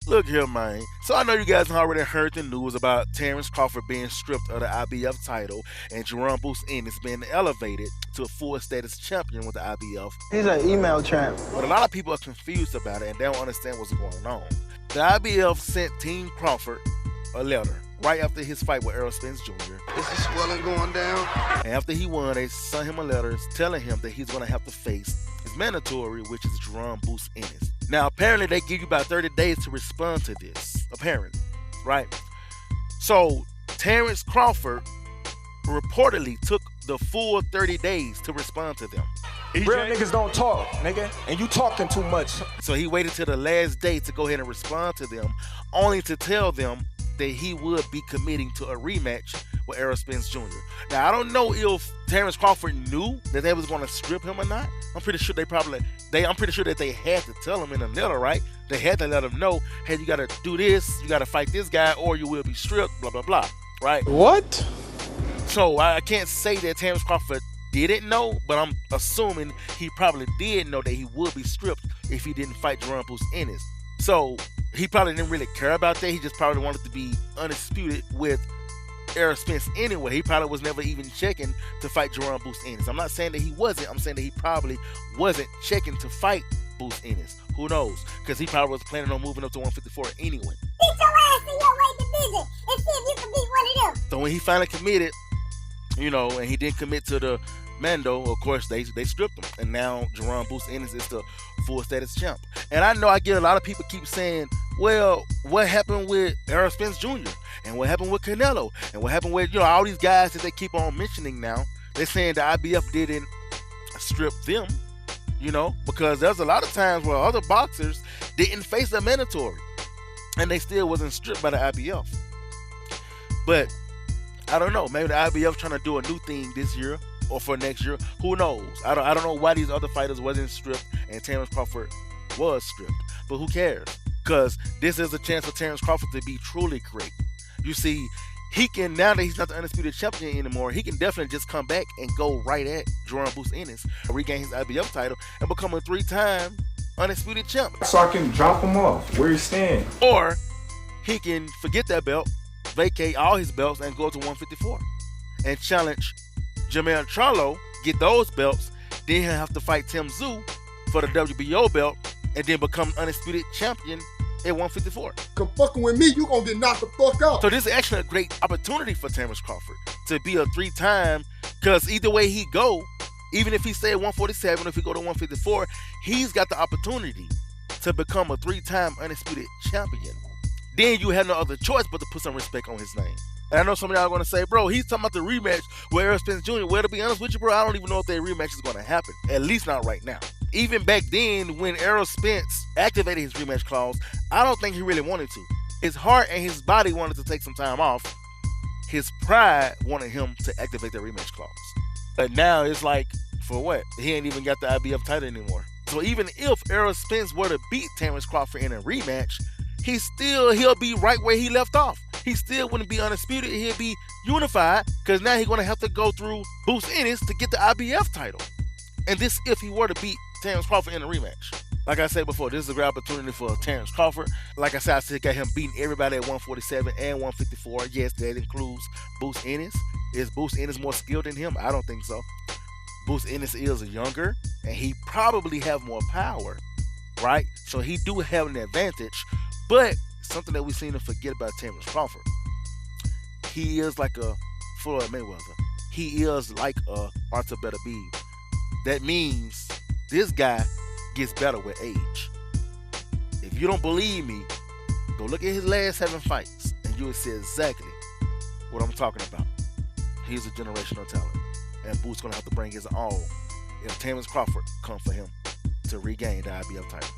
Look here, man. So I know you guys already heard the news about Terence Crawford being stripped of the IBF title and Jaron Ennis being elevated to a full status champion with the IBF. He's an email champ. But a lot of people are confused about it and they don't understand what's going on. The IBF sent Team Crawford a letter right after his fight with Errol Spence Jr. Is the swelling going down? And after he won, they sent him a letter telling him that he's going to have to face his mandatory, which is Jaron Ennis. Now, apparently, they give you about 30 days to respond to this. Apparently, right? So, Terence Crawford reportedly took the full 30 days to respond to them. Real niggas don't talk, nigga, and you talking too much. So he waited till the last day to go ahead and respond to them, only to tell them that he would be committing to a rematch with Errol Spence Jr. Now, I don't know if Terence Crawford knew that they was going to strip him or not. I'm pretty sure I'm pretty sure that they had to tell him in the letter, right? They had to let him know, hey, you got to do this, you got to fight this guy, or you will be stripped, blah, blah, blah, right? What? So I can't say that Terence Crawford didn't know, but I'm assuming he probably did know that he would be stripped if he didn't fight Jaron Ennis. So he probably didn't really care about that. He just probably wanted to be undisputed with Errol Spence anyway. He probably was never even checking to fight Jaron Ennis. I'm not saying that he wasn't. I'm saying that he probably wasn't checking to fight Ennis. Who knows? Because he probably was planning on moving up to 154 anyway. Get your ass in your weight division and see if you can beat one of them. So when he finally committed, and he didn't commit to the Mando, of course, they stripped him. And now Jaron Ennis is the full status champ. And I know I get a lot of people keep saying, well, what happened with Errol Spence Jr.? And what happened with Canelo? And what happened with, all these guys that they keep on mentioning now? They're saying the IBF didn't strip them, because there's a lot of times where other boxers didn't face a mandatory. And they still wasn't stripped by the IBF. But I don't know. Maybe the IBF trying to do a new thing this year or for next year. Who knows? I don't know why these other fighters wasn't stripped and Terence Crawford was stripped. But who cares? Because this is a chance for Terence Crawford to be truly great. You see, he can, now that he's not the undisputed champion anymore, he can definitely just come back and go right at Jaron Ennis, regain his IBF title, and become a 3-time undisputed champ. So I can drop him off where he stand. Or he can forget that belt, vacate all his belts, and go to 154 and challenge Jermell Charlo, get those belts, then he'll have to fight Tim Tszyu for the WBO belt, and then become undisputed champion at 154. Come fucking with me, you gonna get knocked the fuck out. So this is actually a great opportunity for Terence Crawford to be a 3-time, because either way he go, even if he stay at 147, if he go to 154, he's got the opportunity to become a 3-time undisputed champion. Then you have no other choice but to put some respect on his name. And I know some of y'all are going to say, bro, he's talking about the rematch with Errol Spence Jr. Well, to be honest with you, bro, I don't even know if that rematch is going to happen. At least not right now. Even back then, when Errol Spence activated his rematch clause, I don't think he really wanted to. His heart and his body wanted to take some time off. His pride wanted him to activate the rematch clause. But now it's like, for what? He ain't even got the IBF title anymore. So even if Errol Spence were to beat Terence Crawford in a rematch, he'll be right where he left off. He still wouldn't be undisputed. He'll be unified, because now he's going to have to go through Ennis to get the IBF title. And this if he were to beat Terence Crawford in a rematch. Like I said before, this is a great opportunity for Terence Crawford. Like I said, I still got him beating everybody at 147 and 154. Yes, that includes Ennis. Is Ennis more skilled than him? I don't think so. Ennis is younger, and he probably have more power, right? So he do have an advantage. But something that we seem to forget about Terence Crawford, he is like a Floyd Mayweather. He is like a Arthur Beterbiev. That means this guy gets better with age. If you don't believe me, go look at his last 7 fights, and you will see exactly what I'm talking about. He's a generational talent, and Boots gonna have to bring his all if Terence Crawford comes for him to regain the IBF title.